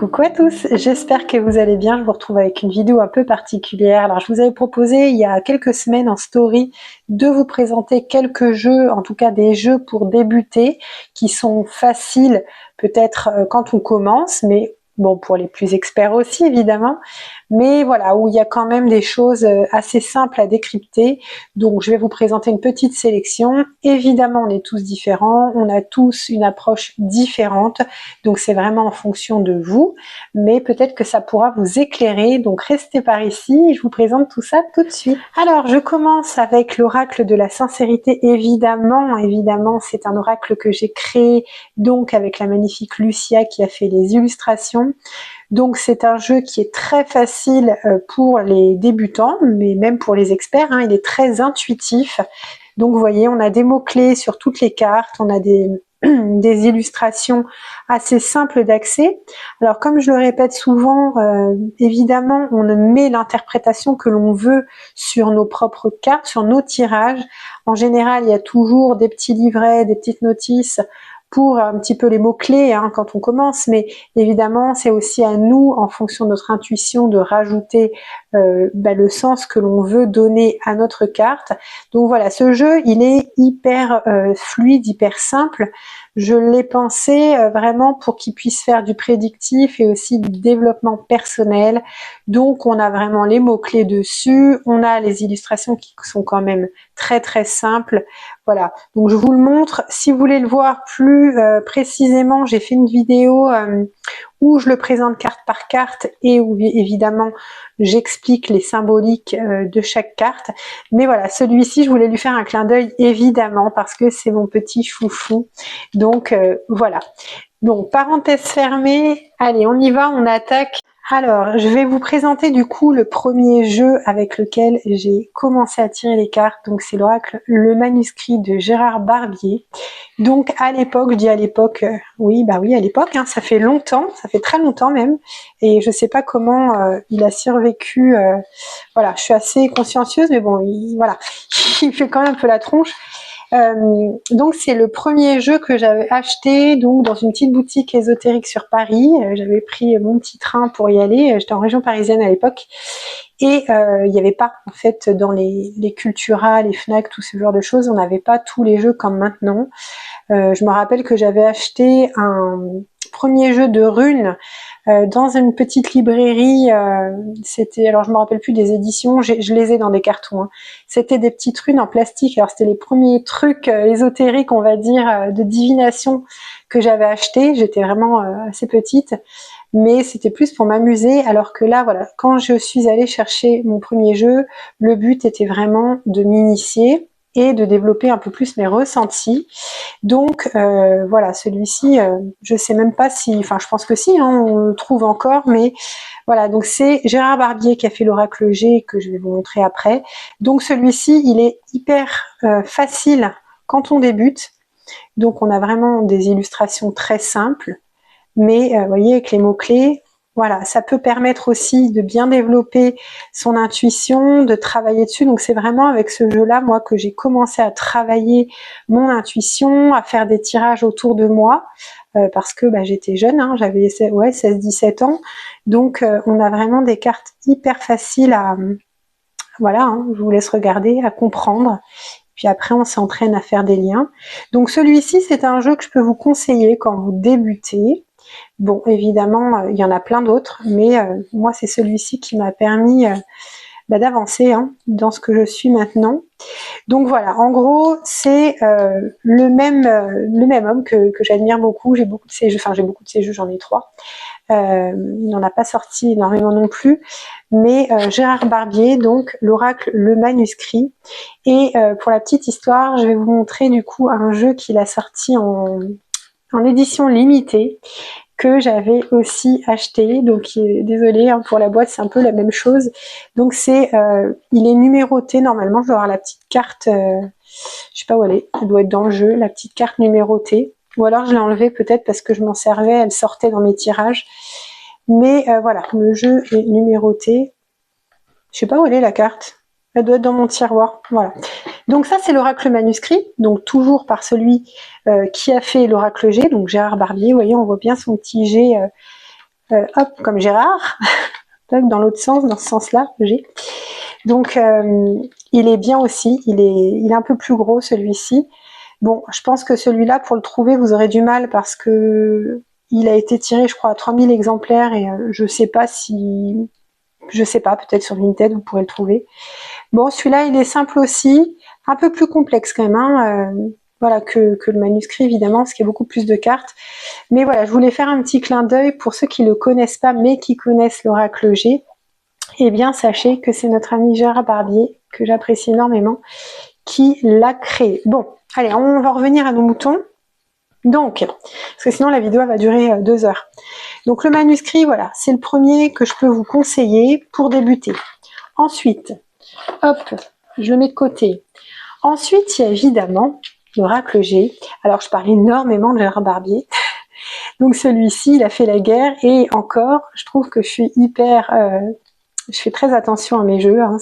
Coucou à tous, j'espère que vous allez bien. Je vous retrouve avec une vidéo un peu particulière. Alors je vous avais proposé il y a quelques semaines en story de vous présenter quelques jeux, en tout cas des jeux pour débuter, qui sont faciles peut-être quand on commence, mais bon, pour les plus experts aussi évidemment, mais voilà, où il y a quand même des choses assez simples à décrypter. Donc je vais vous présenter une petite sélection. Évidemment, on est tous différents, on a tous une approche différente, donc c'est vraiment en fonction de vous, mais peut-être que ça pourra vous éclairer, donc restez par ici et je vous présente tout ça tout de suite. Alors je commence avec l'oracle de la sincérité. Évidemment, c'est un oracle que j'ai créé donc avec la magnifique Lucia qui a fait les illustrations. Donc c'est un jeu qui est très facile pour les débutants, mais même pour les experts, hein, il est très intuitif. Donc vous voyez, on a des mots-clés sur toutes les cartes, on a des illustrations assez simples d'accès. Alors comme je le répète souvent, évidemment on met l'interprétation que l'on veut sur nos propres cartes, sur nos tirages. En général il y a toujours des petits livrets, des petites notices pour un petit peu les mots-clés hein, quand on commence, mais évidemment c'est aussi à nous, en fonction de notre intuition, de rajouter le sens que l'on veut donner à notre carte. Donc voilà, ce jeu il est hyper fluide, hyper simple. Je l'ai pensé vraiment pour qu'il puisse faire du prédictif et aussi du développement personnel. Donc on a vraiment les mots-clés dessus, on a les illustrations qui sont quand même très simples. Voilà, donc je vous le montre. Si vous voulez le voir plus précisément, j'ai fait une vidéo où je le présente carte par carte et où évidemment j'explique les symboliques de chaque carte. Mais voilà, celui-ci, je voulais lui faire un clin d'œil évidemment parce que c'est mon petit chouchou. Donc voilà. Donc parenthèse fermée, allez on y va, on attaque. Alors, je vais vous présenter du coup le premier jeu avec lequel j'ai commencé à tirer les cartes. Donc c'est l'oracle Le Manuscrit de Gérard Barbier. Donc à l'époque, je dis à l'époque, oui à l'époque, hein, ça fait longtemps, ça fait très longtemps même, et je sais pas comment il a survécu. Voilà, je suis assez consciencieuse, mais bon, voilà, il fait quand même un peu la tronche. Donc c'est le premier jeu que j'avais acheté donc dans une petite boutique ésotérique sur Paris. J'avais pris mon petit train pour y aller, j'étais en région parisienne à l'époque, et il n'y avait pas en fait dans les Cultura, les Fnac, tout ce genre de choses, on n'avait pas tous les jeux comme maintenant. Je me rappelle que j'avais acheté un premier jeu de runes dans une petite librairie, c'était, alors je me rappelle plus des éditions, je les ai dans des cartons, hein. C'était des petites runes en plastique, alors c'était les premiers trucs ésotériques on va dire de divination que j'avais acheté. J'étais vraiment assez petite, mais c'était plus pour m'amuser, alors que là voilà, quand je suis allée chercher mon premier jeu, le but était vraiment de m'initier et de développer un peu plus mes ressentis. Donc voilà, celui-ci, je sais même pas si, enfin je pense que si, hein, on le trouve encore, mais voilà, donc c'est Gérard Barbier qui a fait l'oracle G que je vais vous montrer après. Donc celui-ci, il est hyper facile quand on débute. Donc on a vraiment des illustrations très simples, mais vous voyez avec les mots-clés, voilà, ça peut permettre aussi de bien développer son intuition, de travailler dessus. Donc c'est vraiment avec ce jeu-là, moi, que j'ai commencé à travailler mon intuition, à faire des tirages autour de moi, parce que j'étais jeune, hein, j'avais 16-17 ans. Donc on a vraiment des cartes hyper faciles à, voilà, hein, je vous laisse regarder, à comprendre. Puis après, on s'entraîne à faire des liens. Donc celui-ci, c'est un jeu que je peux vous conseiller quand vous débutez. Bon, évidemment, il y en a plein d'autres, mais moi, c'est celui-ci qui m'a permis d'avancer hein, dans ce que je suis maintenant. Donc voilà, en gros, c'est le même homme que j'admire beaucoup. J'ai beaucoup de ses jeux, enfin j'ai beaucoup de ses jeux, j'en ai 3. Il n'en a pas sorti énormément non plus, mais Gérard Barbier, donc l'oracle Le Manuscrit. Et pour la petite histoire, je vais vous montrer du coup un jeu qu'il a sorti en édition limitée, que j'avais aussi acheté. Donc désolée hein, pour la boîte, c'est un peu la même chose. Donc c'est il est numéroté normalement, je dois avoir la petite carte, je sais pas où elle est, elle doit être dans le jeu, la petite carte numérotée, ou alors je l'ai enlevée peut-être parce que je m'en servais, elle sortait dans mes tirages, mais voilà, le jeu est numéroté. Je sais pas où elle est la carte, elle doit être dans mon tiroir, voilà. Donc ça c'est l'oracle manuscrit, donc toujours par celui qui a fait l'oracle G, donc Gérard Barbier. Vous voyez, on voit bien son petit G hop, comme Gérard, dans l'autre sens, dans ce sens-là, G. Donc, il est bien aussi, il est un peu plus gros celui-ci. Bon, je pense que celui-là, pour le trouver, vous aurez du mal parce que il a été tiré, je crois, à 3000 exemplaires et je sais pas, peut-être sur Vinted, vous pourrez le trouver. Bon, celui-là, il est simple aussi, un peu plus complexe quand même, hein, voilà, que le manuscrit, évidemment, parce qu'il y a beaucoup plus de cartes. Mais voilà, je voulais faire un petit clin d'œil pour ceux qui ne le connaissent pas, mais qui connaissent l'oracle G. Eh bien, sachez que c'est notre ami Gérard Barbier, que j'apprécie énormément, qui l'a créé. Bon, allez, on va revenir à nos moutons. Donc, parce que sinon la vidéo va durer 2 heures. Donc le manuscrit, voilà, c'est le premier que je peux vous conseiller pour débuter. Ensuite, hop, je le mets de côté. Ensuite, il y a évidemment l'oracle G. Alors, je parle énormément de Gérard Barbier. Donc celui-ci, il a fait la guerre et encore, je trouve que je suis je fais très attention à mes jeux. Hein,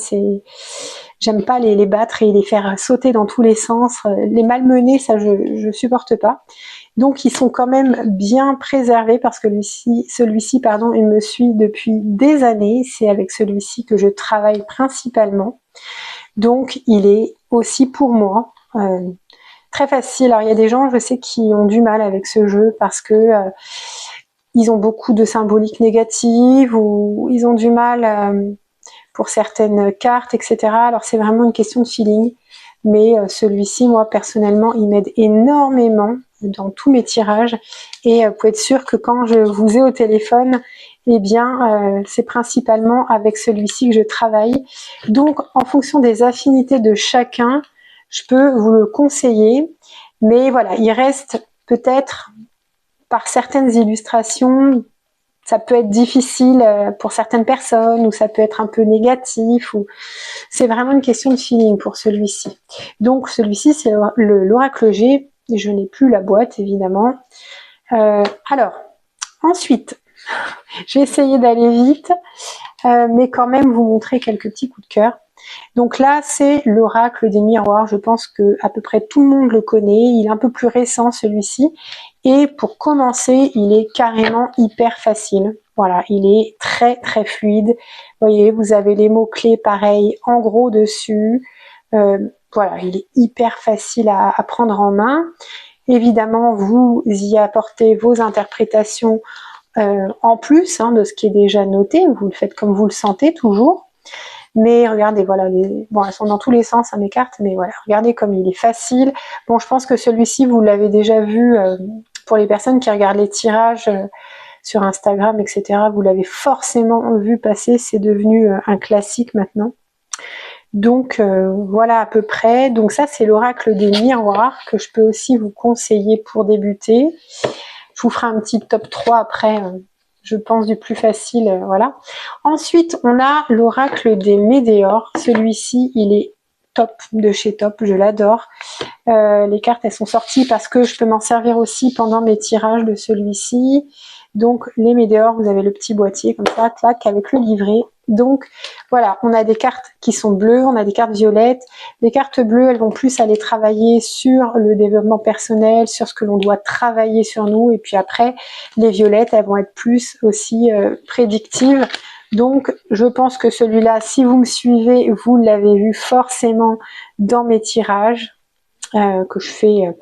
j'aime pas les battre et les faire sauter dans tous les sens. Les malmener, ça, je supporte pas. Donc ils sont quand même bien préservés parce que celui-ci, pardon, il me suit depuis des années. C'est avec celui-ci que je travaille principalement. Donc il est aussi pour moi très facile. Alors il y a des gens, je sais, qui ont du mal avec ce jeu parce que ils ont beaucoup de symboliques négatives ou ils ont du mal pour certaines cartes, etc. Alors c'est vraiment une question de feeling. Mais celui-ci, moi personnellement, il m'aide énormément dans tous mes tirages. Et vous pouvez être sûr que quand je vous ai au téléphone, eh bien, c'est principalement avec celui-ci que je travaille. Donc, en fonction des affinités de chacun, je peux vous le conseiller. Mais voilà, il reste peut-être par certaines illustrations, ça peut être difficile pour certaines personnes ou ça peut être un peu négatif. Ou c'est vraiment une question de feeling pour celui-ci. Donc celui-ci, c'est l'oracle G. Je n'ai plus la boîte, évidemment. Alors, ensuite, je vais essayer d'aller vite, mais quand même vous montrer quelques petits coups de cœur. Donc là, c'est l'oracle des miroirs. Je pense que à peu près tout le monde le connaît. Il est un peu plus récent, celui-ci. Et pour commencer, il est carrément hyper facile. Voilà, il est très très fluide. Vous voyez, vous avez les mots-clés pareil en gros dessus. Voilà, il est hyper facile à prendre en main. Évidemment, vous y apportez vos interprétations en plus de ce qui est déjà noté. Vous le faites comme vous le sentez toujours. Mais regardez, voilà, bon, elles sont dans tous les sens, mes cartes, mais voilà, regardez comme il est facile. Bon, je pense que celui-ci, vous l'avez déjà vu pour les personnes qui regardent les tirages sur Instagram, etc. Vous l'avez forcément vu passer, c'est devenu un classique maintenant. Donc voilà à peu près. Donc ça, c'est l'oracle des miroirs que je peux aussi vous conseiller pour débuter. Je vous ferai un petit top 3 après. Je pense du plus facile, voilà. Ensuite, on a l'oracle des météores. Celui-ci, il est top de chez top, je l'adore. Les cartes, elles sont sorties parce que je peux m'en servir aussi pendant mes tirages de celui-ci. Donc, les météores, vous avez le petit boîtier comme ça, clac, avec le livret. Donc, voilà, on a des cartes qui sont bleues, on a des cartes violettes. Les cartes bleues, elles vont plus aller travailler sur le développement personnel, sur ce que l'on doit travailler sur nous. Et puis après, les violettes, elles vont être plus aussi prédictives. Donc, je pense que celui-là, si vous me suivez, vous l'avez vu forcément dans mes tirages que je fais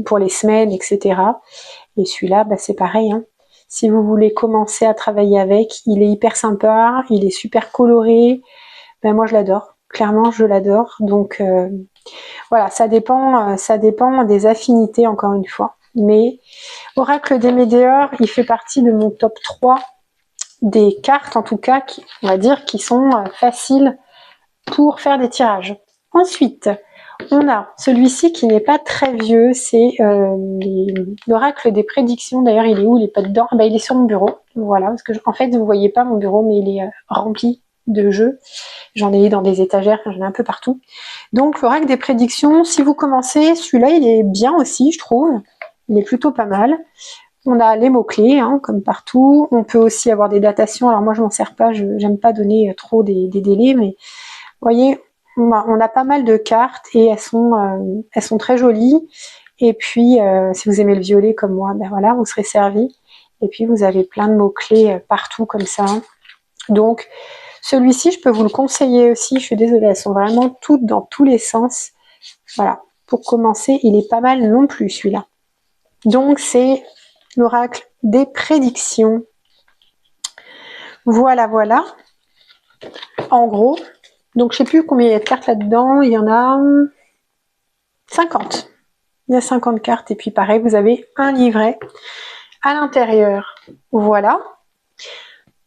pour les semaines, etc. Et celui-là, bah, c'est pareil. Si vous voulez commencer à travailler avec, il est hyper sympa, il est super coloré. Ben, moi, je l'adore. Clairement, je l'adore. Donc, voilà, ça dépend des affinités, encore une fois. Mais Oracle des Météores, il fait partie de mon top 3 des cartes, en tout cas, on va dire, qui sont faciles pour faire des tirages. Ensuite, on a celui-ci qui n'est pas très vieux, c'est l'oracle des prédictions. D'ailleurs, il est où? Il est pas dedans. Ah, bah, il est sur mon bureau. Voilà, parce que en fait, vous voyez pas mon bureau, mais il est rempli de jeux. J'en ai dans des étagères, j'en ai un peu partout. Donc, l'oracle des prédictions, si vous commencez, celui-là, il est bien aussi, je trouve. Il est plutôt pas mal. On a les mots-clés, comme partout. On peut aussi avoir des datations. Alors moi, je m'en sers pas, j'aime pas donner trop des délais, mais vous voyez, on a pas mal de cartes et elles sont très jolies. Et puis, si vous aimez le violet comme moi, ben voilà, vous serez servi. Et puis vous avez plein de mots-clés partout comme ça. Donc celui-ci, je peux vous le conseiller aussi. Je suis désolée, elles sont vraiment toutes dans tous les sens. Voilà, pour commencer, il est pas mal non plus celui-là. Donc c'est l'oracle des prédictions. Voilà, voilà. En gros, donc je sais plus combien il y a de cartes là-dedans. Il y en a 50. Il y a 50 cartes et puis pareil, vous avez un livret à l'intérieur. Voilà.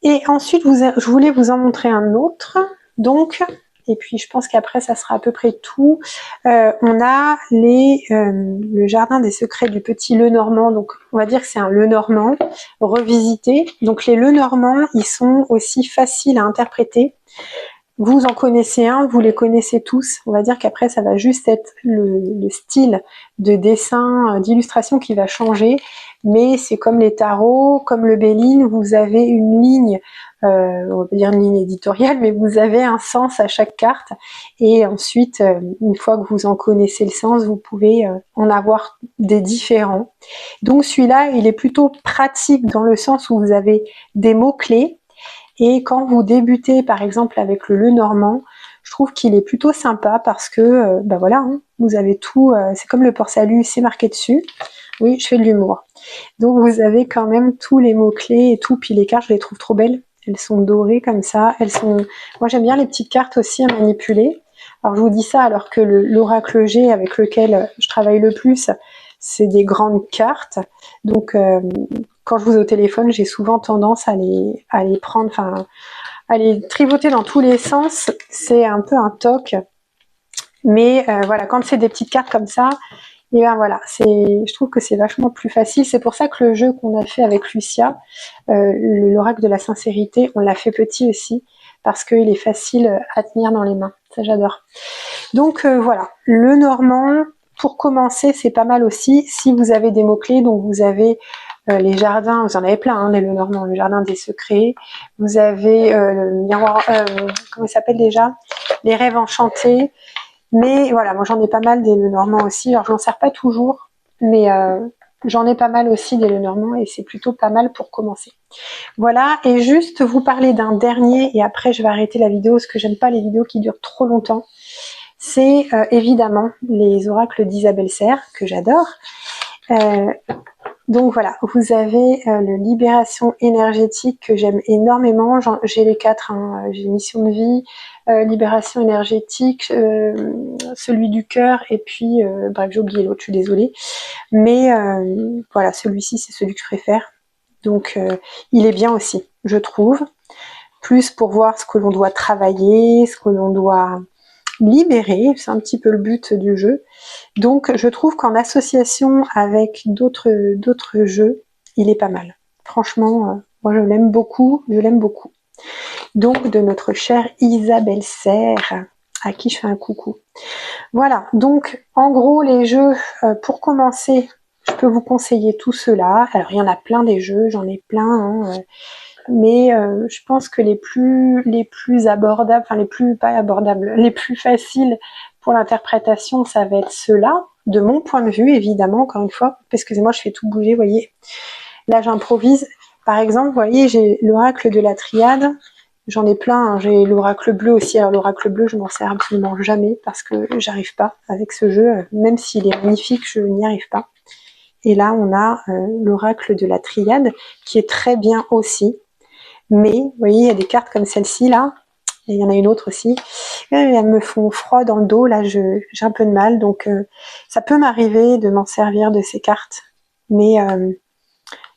Et ensuite, je voulais vous en montrer un autre. Donc, et puis je pense qu'après, ça sera à peu près tout. On a le jardin des secrets du petit Lenormand. Donc, on va dire que c'est un Lenormand revisité. Donc, les Lenormands, ils sont aussi faciles à interpréter. Vous en connaissez un, vous les connaissez tous. On va dire qu'après, ça va juste être le style de dessin, d'illustration qui va changer. Mais c'est comme les tarots, comme le Béline, vous avez une ligne, on va dire une ligne éditoriale, mais vous avez un sens à chaque carte. Et ensuite, une fois que vous en connaissez le sens, vous pouvez en avoir des différents. Donc celui-là, il est plutôt pratique dans le sens où vous avez des mots-clés. Et quand vous débutez, par exemple, avec le Lenormand, je trouve qu'il est plutôt sympa parce que, ben voilà, hein, vous avez tout, c'est comme le port-salut, c'est marqué dessus. Oui, je fais de l'humour. Donc vous avez quand même tous les mots-clés et tout, puis les cartes, je les trouve trop belles. Elles sont dorées comme ça, elles sont... Moi j'aime bien les petites cartes aussi à manipuler. Alors je vous dis ça alors que l'oracle G avec lequel je travaille le plus, c'est des grandes cartes. Donc quand je vous ai au téléphone, j'ai souvent tendance à les prendre, enfin à les tripoter dans tous les sens. C'est un peu un toc. Mais voilà, quand c'est des petites cartes comme ça, et ben voilà, je trouve que c'est vachement plus facile. C'est pour ça que le jeu qu'on a fait avec Lucia, l'oracle de la sincérité, on l'a fait petit aussi, parce qu'il est facile à tenir dans les mains. Ça, j'adore. Donc voilà, le Normand, pour commencer, c'est pas mal aussi. Si vous avez des mots-clés, donc vous avez les jardins, vous en avez plein, hein, les Lenormand, le jardin des secrets. Vous avez le miroir, comment il s'appelle déjà? Les rêves enchantés. Mais voilà, moi j'en ai pas mal des Lenormand aussi. Alors je m'en sers pas toujours, mais j'en ai pas mal aussi des Lenormand et c'est plutôt pas mal pour commencer. Voilà, et juste vous parler d'un dernier et après je vais arrêter la vidéo parce que j'aime pas les vidéos qui durent trop longtemps. C'est évidemment les oracles d'Isabelle Serre que j'adore. Donc voilà, vous avez le libération énergétique que j'aime énormément. J'ai les 4, hein. J'ai mission de vie, libération énergétique, celui du cœur et puis, bref, j'ai oublié l'autre, je suis désolée. Mais voilà, celui-ci c'est celui que je préfère. Donc il est bien aussi, je trouve. Plus pour voir ce que l'on doit travailler, ce que l'on doit libérer, c'est un petit peu le but du jeu. Donc je trouve qu'en association avec d'autres jeux, il est pas mal. Franchement, moi je l'aime beaucoup, Donc de notre chère Isabelle Serre, à qui je fais un coucou. Voilà, donc en gros les jeux, pour commencer, je peux vous conseiller tout cela. Alors il y en a plein des jeux, j'en ai plein, hein, mais je pense que les plus abordables, enfin les plus faciles pour l'interprétation, ça va être ceux-là, de mon point de vue évidemment, encore une fois, excusez-moi, je fais tout bouger, vous voyez, là j'improvise. Par exemple, vous voyez, j'ai l'oracle de la triade, j'en ai plein, hein. J'ai l'oracle bleu aussi. Alors l'oracle bleu, je m'en sers absolument jamais parce que j'arrive pas avec ce jeu, même s'il est magnifique, je n'y arrive pas. Et là on a l'oracle de la triade qui est très bien aussi. Mais, vous voyez, il y a des cartes comme celle-ci, là. Et il y en a une autre aussi. Elles me font froid dans le dos. Là, j'ai un peu de mal. Donc, ça peut m'arriver de m'en servir de ces cartes. Mais,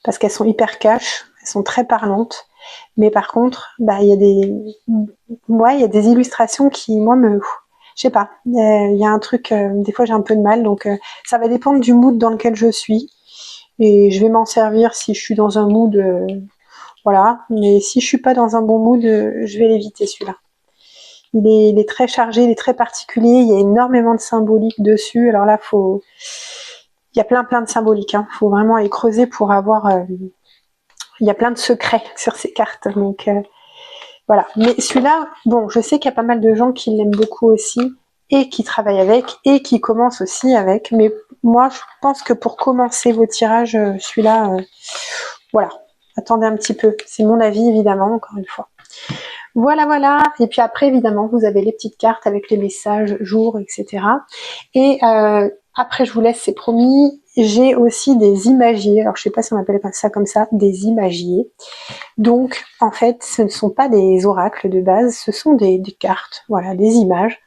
parce qu'elles sont hyper cash. Elles sont très parlantes. Mais par contre, bah, il y a des illustrations qui, moi, je sais pas. Il y a un truc, des fois, j'ai un peu de mal. Donc, ça va dépendre du mood dans lequel je suis. Et je vais m'en servir si je suis dans un mood... voilà, mais si je suis pas dans un bon mood, je vais l'éviter celui-là. Il est très chargé, il est très particulier, il y a énormément de symbolique dessus. Alors là, il y a plein de symboliques, hein. Faut vraiment aller creuser pour avoir... il y a plein de secrets sur ces cartes, donc voilà. Mais celui-là, bon, je sais qu'il y a pas mal de gens qui l'aiment beaucoup aussi, et qui travaillent avec, et qui commencent aussi avec, mais moi, je pense que pour commencer vos tirages, celui-là, voilà. Attendez un petit peu, c'est mon avis évidemment, encore une fois. Voilà, voilà. Et puis après, évidemment, vous avez les petites cartes avec les messages, jours, etc. Et après, je vous laisse, c'est promis. J'ai aussi des imagiers. Alors, je sais pas si on appelle ça comme ça, des imagiers. Donc, en fait, ce ne sont pas des oracles de base, ce sont des cartes, voilà, des images.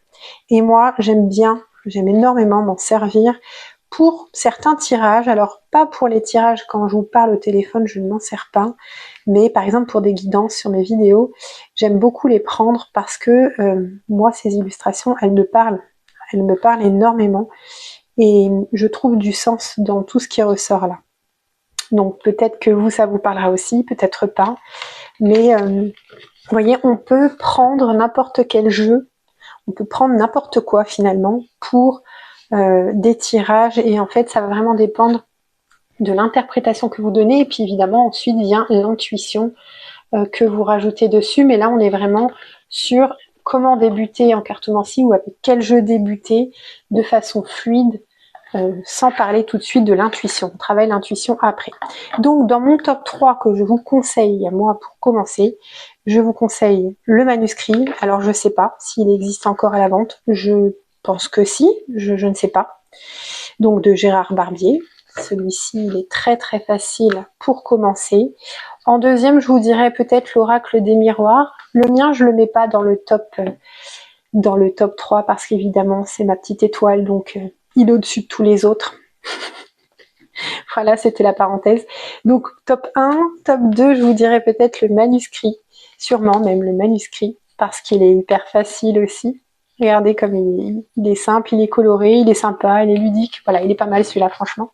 Et moi, j'aime énormément m'en servir pour certains tirages. Alors, pas pour les tirages quand je vous parle au téléphone, je ne m'en sers pas. Mais par exemple, pour des guidances sur mes vidéos, j'aime beaucoup les prendre parce que moi, ces illustrations, elles me parlent. Elles me parlent énormément. Et je trouve du sens dans tout ce qui ressort là. Donc peut-être que vous, ça vous parlera aussi, peut-être pas. Mais vous voyez, on peut prendre n'importe quel jeu, on peut prendre n'importe quoi finalement pour des tirages. Et en fait, ça va vraiment dépendre de l'interprétation que vous donnez. Et puis évidemment, ensuite vient l'intuition que vous rajoutez dessus. Mais là, on est vraiment sur comment débuter en cartomancie ou avec quel jeu débuter de façon fluide. Sans parler tout de suite de l'intuition. On travaille l'intuition après. Donc, dans mon top 3 que je vous conseille, moi, pour commencer, je vous conseille le manuscrit. Alors, je ne sais pas s'il existe encore à la vente. Je pense que si, je ne sais pas. Donc, de Gérard Barbier. Celui-ci, il est très très facile pour commencer. En deuxième, je vous dirais peut-être l'Oracle des miroirs. Le mien, je le mets pas dans le top 3 parce qu'évidemment, c'est ma petite étoile, donc il est au-dessus de tous les autres. Voilà, c'était la parenthèse. Donc, top 1, top 2, je vous dirais peut-être le manuscrit. Sûrement même le manuscrit, parce qu'il est hyper facile aussi. Regardez comme il est simple, il est coloré, il est sympa, il est ludique. Voilà, il est pas mal celui-là, franchement.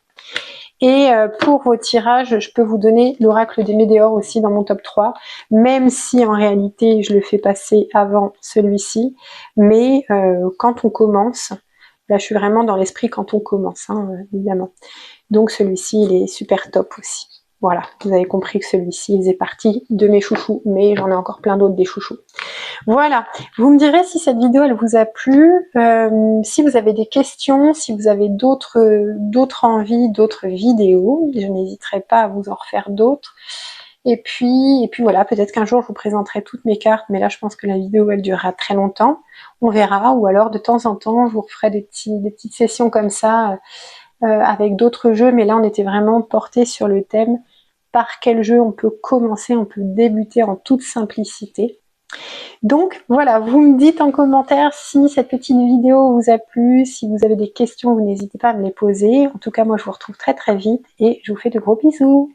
Et pour vos tirages, je peux vous donner l'Oracle des Météores aussi dans mon top 3, même si en réalité, je le fais passer avant celui-ci. Mais quand on commence, là je suis vraiment dans l'esprit quand on commence, hein, évidemment. Donc celui-ci, il est super top aussi. Voilà, vous avez compris que celui-ci, il faisait partie de mes chouchous, mais j'en ai encore plein d'autres des chouchous. Voilà, vous me direz si cette vidéo, elle vous a plu, si vous avez des questions, si vous avez d'autres envies, d'autres vidéos, je n'hésiterai pas à vous en refaire d'autres. Et puis voilà, peut-être qu'un jour, je vous présenterai toutes mes cartes, mais là, je pense que la vidéo, elle durera très longtemps. On verra, ou alors de temps en temps, je vous referai des petites sessions comme ça, avec d'autres jeux, mais là on était vraiment porté sur le thème par quel jeu on peut commencer, on peut débuter en toute simplicité. Donc voilà, vous me dites en commentaire si cette petite vidéo vous a plu, si vous avez des questions, vous n'hésitez pas à me les poser. En tout cas, moi je vous retrouve très très vite et je vous fais de gros bisous.